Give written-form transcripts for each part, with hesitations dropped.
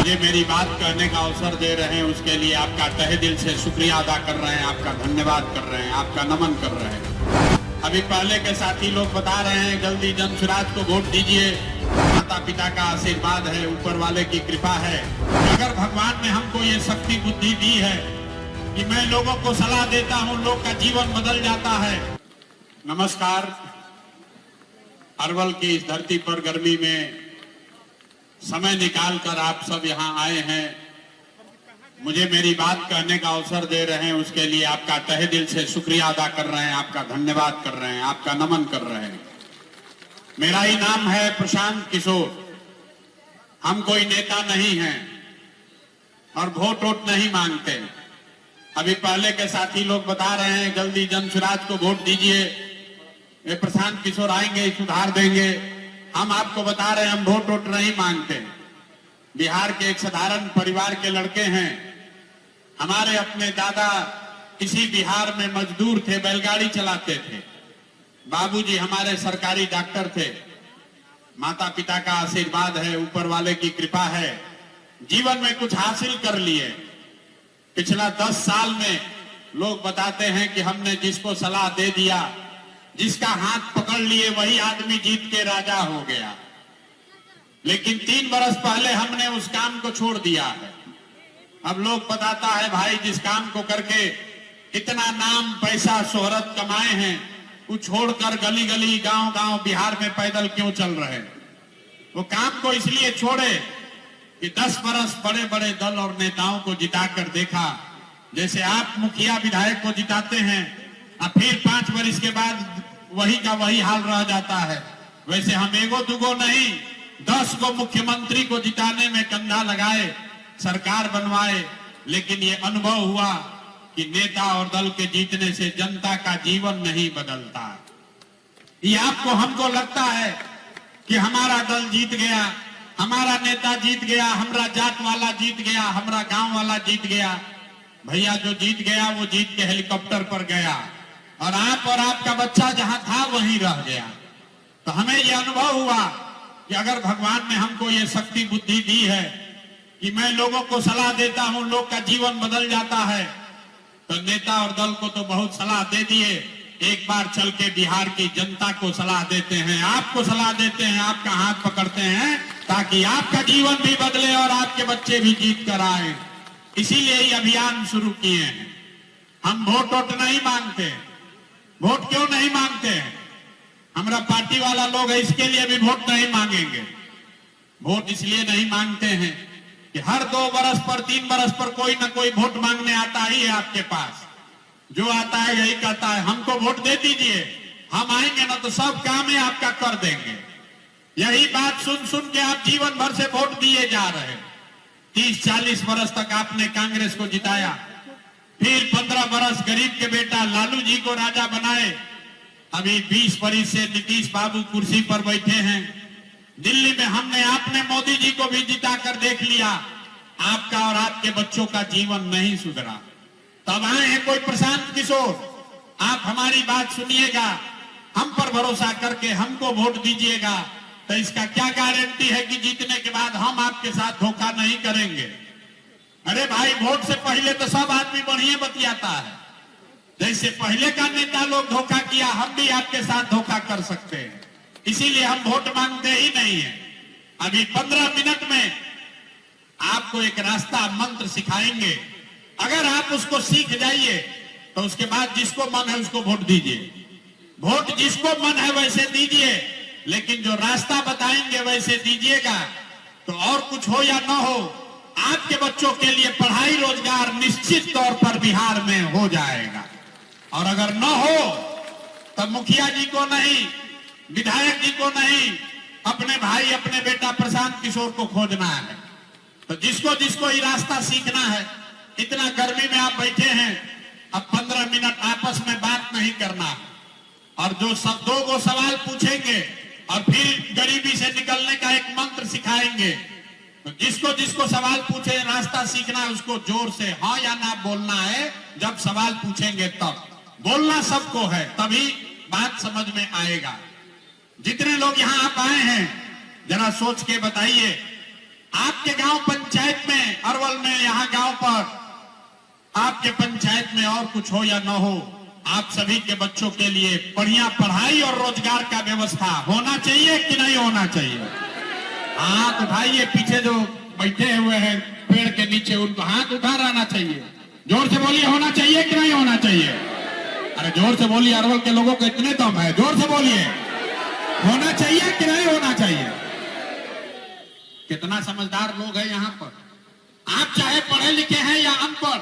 मुझे मेरी बात कहने का अवसर दे रहे हैं, उसके लिए आपका तहे दिल से शुक्रिया अदा कर रहे हैं, आपका धन्यवाद कर रहे हैं, आपका नमन कर रहे हैं। अभी पहले के साथी लोग बता रहे हैं जल्दी जनसुराज को वोट दीजिए, माता पिता का आशीर्वाद है, ऊपर वाले की कृपा है। अगर भगवान ने हमको ये शक्ति बुद्धि दी है कि मैं लोगों को सलाह देता हूँ, लोग का जीवन बदल जाता है। नमस्कार। अरवल की इस धरती पर गर्मी में समय निकालकर आप सब यहाँ आए हैं, मुझे मेरी बात कहने का अवसर दे रहे हैं, उसके लिए आपका तहे दिल से शुक्रिया अदा कर रहे हैं, आपका धन्यवाद कर रहे हैं, आपका नमन कर रहे हैं। मेरा ही नाम है प्रशांत किशोर। हम कोई नेता नहीं हैं और वोट वोट नहीं मांगते। अभी पहले के साथी लोग बता रहे हैं जल्दी जनसुराज को वोट दीजिए, ये प्रशांत किशोर आएंगे सुधार देंगे। हम आपको बता रहे हैं हम वोट वोट नहीं मांगते। बिहार के एक साधारण परिवार के लड़के हैं। हमारे अपने दादा इसी बिहार में मजदूर थे, बैलगाड़ी चलाते थे। बाबूजी हमारे सरकारी डॉक्टर थे। माता पिता का आशीर्वाद है, ऊपर वाले की कृपा है, जीवन में कुछ हासिल कर लिए। पिछला 10 साल में लोग बताते हैं कि हमने जिसको सलाह दे दिया, जिसका हाथ पकड़ लिए, वही आदमी जीत के राजा हो गया। लेकिन 3 बरस पहले हमने उस काम को छोड़ दिया है। अब लोग बताता है भाई जिस काम को करके इतना नाम पैसा शोहरत कमाए हैं, वो छोड़कर गली गली गांव गांव बिहार में पैदल क्यों चल रहे? वो काम को इसलिए छोड़े कि 10 बरस बड़े बड़े दल और नेताओं को जिताकर देखा। जैसे आप मुखिया विधायक को जिताते हैं और फिर 5 वर्ष के बाद वही का वही हाल रह जाता है, वैसे हम एगो दुगो नहीं 10 को मुख्यमंत्री को जिताने में कंधा लगाए, सरकार बनवाए। लेकिन ये अनुभव हुआ कि नेता और दल के जीतने से जनता का जीवन नहीं बदलता। ये आपको हमको लगता है कि हमारा दल जीत गया, हमारा नेता जीत गया, हमारा जात वाला जीत गया, हमारा गांव वाला जीत गया। भैया जो जीत गया वो जीत के हेलीकॉप्टर पर गया और आपका बच्चा जहां था वहीं रह गया। तो हमें यह अनुभव हुआ कि अगर भगवान ने हमको ये शक्ति बुद्धि दी है कि मैं लोगों को सलाह देता हूं, लोग का जीवन बदल जाता है, तो नेता और दल को तो बहुत सलाह दे दिए। एक बार चल के बिहार की जनता को सलाह देते हैं, आपको सलाह देते हैं, आपका हाथ पकड़ते हैं ताकि आपका जीवन भी बदले और आपके बच्चे भी जीत कर आए। इसीलिए ये अभियान शुरू किए हैं। हम वोट वोट नहीं मांगते। वोट क्यों नहीं मांगते हैं? हमारा पार्टी वाला लोग है, इसके लिए भी वोट नहीं मांगेंगे। वोट इसलिए नहीं मांगते हैं कि हर 2 बरस पर 3 बरस पर कोई ना कोई वोट मांगने आता ही है आपके पास। जो आता है यही कहता है हमको वोट दे दीजिए, हम आएंगे ना तो सब काम है आपका कर देंगे। यही बात सुन सुन के आप जीवन भर से वोट दिए जा रहे हैं। 30-40 बरस तक आपने कांग्रेस को जिताया, फिर 15 बरस गरीब के बेटा लालू जी को राजा बनाए। अभी 20 बरस से नीतीश बाबू कुर्सी पर बैठे हैं। दिल्ली में हमने आपने मोदी जी को भी जिता कर देख लिया, आपका और आपके बच्चों का जीवन नहीं सुधरा। तब आए हैं कोई प्रशांत किशोर, आप हमारी बात सुनिएगा, हम पर भरोसा करके हमको वोट दीजिएगा, तो इसका क्या गारंटी है कि जीतने के बाद हम आपके साथ धोखा नहीं करेंगे? अरे भाई वोट से पहले तो सब आदमी बढ़िया बतियाता है। जैसे पहले का नेता लोग धोखा किया, हम भी आपके साथ धोखा कर सकते हैं। इसीलिए हम वोट मांगते ही नहीं है। अभी 15 मिनट में आपको एक रास्ता मंत्र सिखाएंगे। अगर आप उसको सीख जाइए तो उसके बाद जिसको मन है उसको वोट दीजिए। वोट जिसको मन है वैसे दीजिए, लेकिन जो रास्ता बताएंगे वैसे दीजिएगा। तो और कुछ हो या ना हो, आपके बच्चों के लिए पढ़ाई रोजगार निश्चित तौर पर बिहार में हो जाएगा। और अगर न हो तब मुखिया जी को नहीं, विधायक जी को नहीं, अपने भाई अपने बेटा प्रशांत किशोर को खोजना है। तो जिसको जिसको ये रास्ता सीखना है, इतना गर्मी में आप बैठे हैं, अब 15 मिनट आपस में बात नहीं करना है और जो सब 2 गो सवाल पूछेंगे और फिर गरीबी से निकलने का एक मंत्र सिखाएंगे। तो जिसको जिसको सवाल पूछे रास्ता सीखना है, उसको जोर से हाँ या ना बोलना है। जब सवाल पूछेंगे तब बोलना सबको है, तभी बात समझ में आएगा। जितने लोग यहाँ आप आए हैं जरा सोच के बताइए, आपके गांव पंचायत पर आपके पंचायत में और कुछ हो या न हो, आप सभी के बच्चों के लिए बढ़िया पढ़ाई और रोजगार का व्यवस्था होना चाहिए कि नहीं होना चाहिए? हाथ उठाइए, पीछे जो बैठे हुए हैं पेड़ के नीचे उनको हाथ उठा रहना चाहिए। जोर से बोलिए, होना चाहिए कि नहीं होना चाहिए? अरे जोर से बोलिए, अरवल के लोगों को इतने दम है, जोर से बोलिए, होना चाहिए कि नहीं होना चाहिए? कितना समझदार लोग हैं यहाँ पर। आप चाहे पढ़े लिखे हैं या अनपढ़,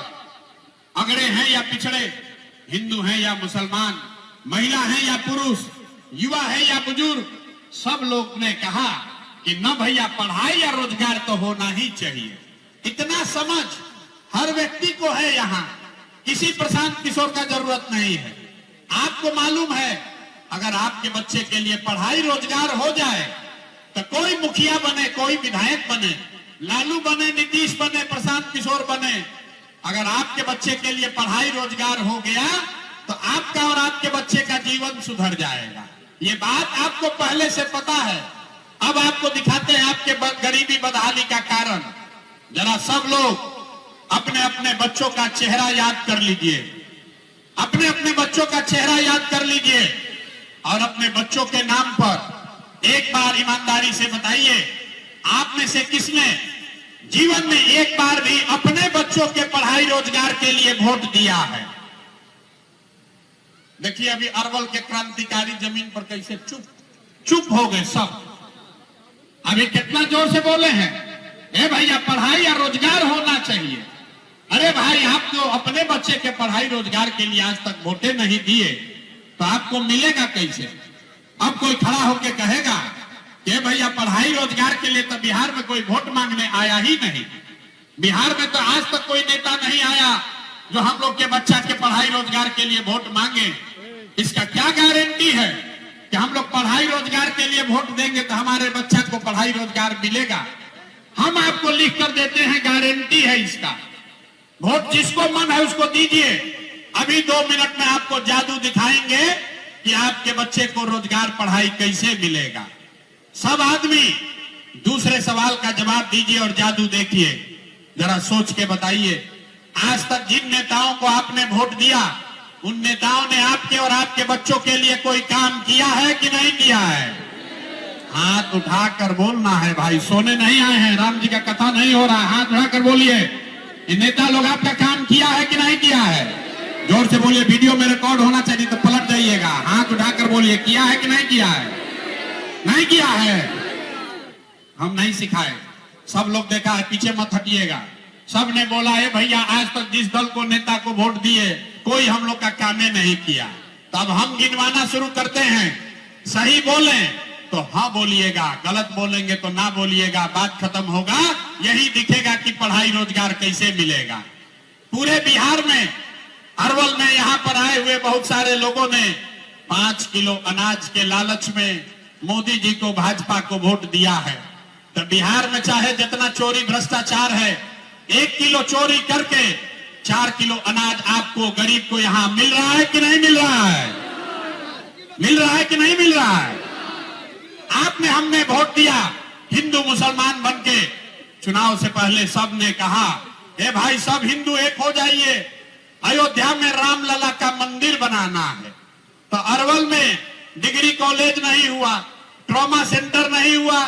अगड़े हैं या पिछड़े, हिंदू हैं या मुसलमान, महिला हैं या पुरुष, युवा है या बुजुर्ग, सब लोग ने कहा कि न भैया पढ़ाई या रोजगार तो होना ही चाहिए। इतना समझ हर व्यक्ति को है यहाँ, किसी प्रशांत किशोर का जरूरत नहीं है। आपको मालूम है अगर आपके बच्चे के लिए पढ़ाई रोजगार हो जाए तो कोई मुखिया बने, कोई विधायक बने, लालू बने, नीतीश बने, प्रशांत किशोर बने, अगर आपके बच्चे के लिए पढ़ाई रोजगार हो गया तो आपका और आपके बच्चे का जीवन सुधर जाएगा। ये बात आपको पहले से पता है। अब आपको दिखाते हैं आपके गरीबी बदहाली का कारण। जरा सब लोग अपने अपने बच्चों का चेहरा याद कर लीजिए, अपने अपने बच्चों का चेहरा याद कर लीजिए और अपने बच्चों के नाम पर एक बार ईमानदारी से बताइए, आप में से किसने जीवन में एक बार भी अपने बच्चों के पढ़ाई रोजगार के लिए वोट दिया है? देखिए अभी अरवल के क्रांतिकारी जमीन पर कैसे चुप हो गए सब। अभी कितना जोर से बोले हैं, ए भैया पढ़ाई या रोजगार होना चाहिए। अरे भाई, आप जो अपने बच्चे के पढ़ाई रोजगार के लिए आज तक वोटे नहीं दिए तो आपको मिलेगा कैसे? अब कोई खड़ा होकर कहेगा कि भैया पढ़ाई रोजगार के लिए तो बिहार में कोई वोट मांगने आया ही नहीं, बिहार में तो आज तक कोई नेता नहीं आया जो हम लोग के बच्चा के पढ़ाई रोजगार के लिए वोट मांगे। इसका क्या गारंटी है कि हम लोग पढ़ाई रोजगार के लिए वोट देंगे तो हमारे बच्चा को पढ़ाई रोजगार मिलेगा? हम आपको लिख कर देते हैं, गारंटी है इसका। वोट जिसको मन है उसको दीजिए। अभी 2 मिनट में आपको जादू दिखाएंगे कि आपके बच्चे को रोजगार पढ़ाई कैसे मिलेगा। सब आदमी दूसरे सवाल का जवाब दीजिए और जादू देखिए। जरा सोच के बताइए, आज तक जिन नेताओं को आपने वोट दिया उन नेताओं ने आपके और आपके बच्चों के लिए कोई काम किया है कि नहीं किया है? हाथ उठाकर बोलना है भाई, सोने नहीं आए हैं, राम जी का कथा नहीं हो रहा। हाथ उठाकर बोलिए, ये नेता लोग आपका काम किया है कि नहीं किया है? जोर से बोलिए, वीडियो में रिकॉर्ड होना चाहिए तो पलट जाइएगा। हाथ उठाकर बोलिए, किया है कि नहीं किया है? नहीं किया है। हम नहीं सिखाए, सब लोग देखा है, पीछे मत हटिएगा। सब ने बोला है भैया आज तक जिस दल को नेता को वोट दिए कोई हम लोग का काम नहीं किया। तब हम गिनवाना शुरू करते हैं, सही बोले तो हाँ बोलिएगा, गलत बोलेंगे तो ना बोलिएगा, बात खत्म होगा। यही दिखेगा कि पढ़ाई रोजगार कैसे मिलेगा। पूरे बिहार में, अरवल में यहाँ पर आए हुए बहुत सारे लोगों ने 5 किलो अनाज के लालच में मोदी जी को, भाजपा को वोट दिया है। तो बिहार में चाहे जितना चोरी भ्रष्टाचार है, 1 किलो चोरी करके 4 किलो अनाज आपको गरीब को यहाँ मिल रहा है कि नहीं मिल रहा है? मिल रहा है कि नहीं मिल रहा है? आपने, हमने वोट दिया हिंदू मुसलमान बनके। चुनाव से पहले सब ने कहा, ए भाई सब हिंदू एक हो जाइए, अयोध्या में रामलला का मंदिर बनाना है। तो अरवल में डिग्री कॉलेज नहीं हुआ, ट्रॉमा सेंटर नहीं हुआ,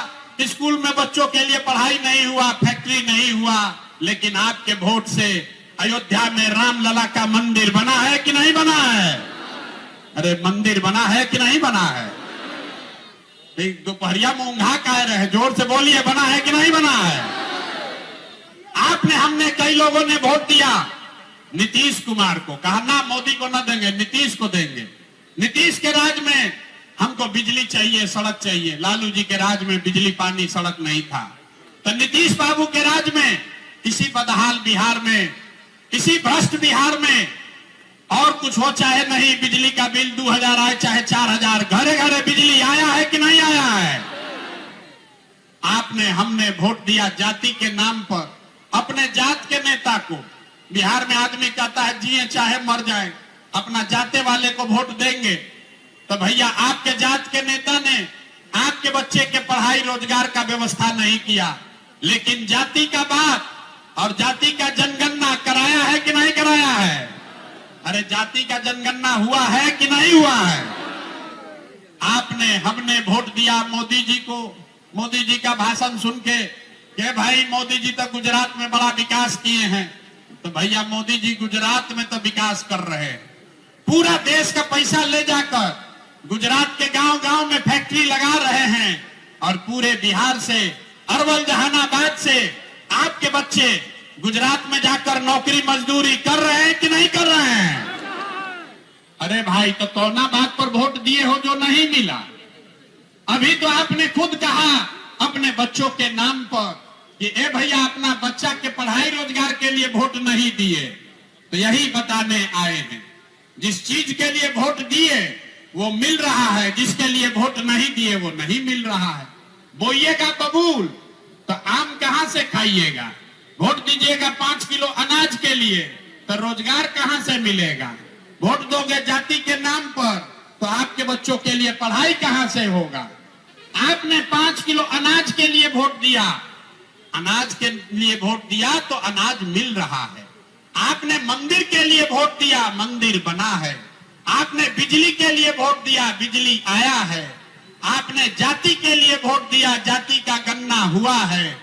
स्कूल में बच्चों के लिए पढ़ाई नहीं हुआ, फैक्ट्री नहीं हुआ, लेकिन आपके वोट से अयोध्या में रामलला का मंदिर बना है कि नहीं बना है? अरे मंदिर बना है कि नहीं बना है? दोपहरिया में ऊंघा कह रहे हैं, जोर से बोलिए, बना है कि नहीं बना है? आपने, हमने, कई लोगों ने वोट दिया नीतीश कुमार को, कहा ना मोदी को ना देंगे, नीतीश को देंगे। नीतीश के राज में हमको बिजली चाहिए, सड़क चाहिए। लालू जी के राज में बिजली पानी सड़क नहीं था। तो नीतीश बाबू के राज में इसी बदहाल बिहार में, इसी भ्रष्ट बिहार में और कुछ हो चाहे नहीं, बिजली का बिल 2000 आए चाहे 4000, घरे घरे बिजली आया है कि नहीं आया है? आपने, हमने वोट दिया जाति के नाम पर, अपने जात के नेता को। बिहार में आदमी कहता है जिए चाहे मर जाए, अपना जाते वाले को वोट देंगे। तो भैया आपके जात के नेता ने आपके बच्चे के पढ़ाई रोजगार का व्यवस्था नहीं किया, लेकिन जाति का बात और जाति का जनगणना कराया है कि नहीं कराया है? अरे जाति का जनगणना हुआ है कि नहीं हुआ है? आपने हमने वोट दिया मोदी जी को। मोदी जी का भाषण सुन के कि भाई मोदी जी तो गुजरात में बड़ा विकास किए हैं। तो भैया मोदी जी गुजरात में तो विकास कर रहे हैं, पूरा देश का पैसा ले जाकर गुजरात के गांव गांव में फैक्ट्री लगा रहे हैं और पूरे बिहार से, अरवल जहानाबाद से आपके बच्चे गुजरात में जाकर नौकरी मजदूरी कर रहे हैं कि नहीं कर रहे हैं? अरे भाई तो कौना बात पर वोट दिए हो जो नहीं मिला? अभी तो आपने खुद कहा अपने बच्चों के नाम पर कि ए भैया अपना बच्चा के पढ़ाई रोजगार के लिए वोट नहीं दिए। तो यही बताने आए हैं, जिस चीज के लिए वोट दिए वो मिल रहा है, जिसके लिए वोट नहीं दिए वो नहीं मिल रहा है। बोइएगा बबूल तो आम कहां से खाइएगा? वोट दीजिएगा 5 किलो अनाज के लिए तो रोजगार कहां से मिलेगा? वोट दोगे जाति के नाम पर तो आपके बच्चों के लिए पढ़ाई कहां से होगा? आपने 5 किलो अनाज के लिए वोट दिया, अनाज के लिए वोट दिया तो अनाज मिल रहा है। आपने मंदिर के लिए वोट दिया, मंदिर बना है। आपने बिजली के लिए वोट दिया, बिजली आया है। आपने जाति के लिए वोट दिया, जाति का गणना हुआ है।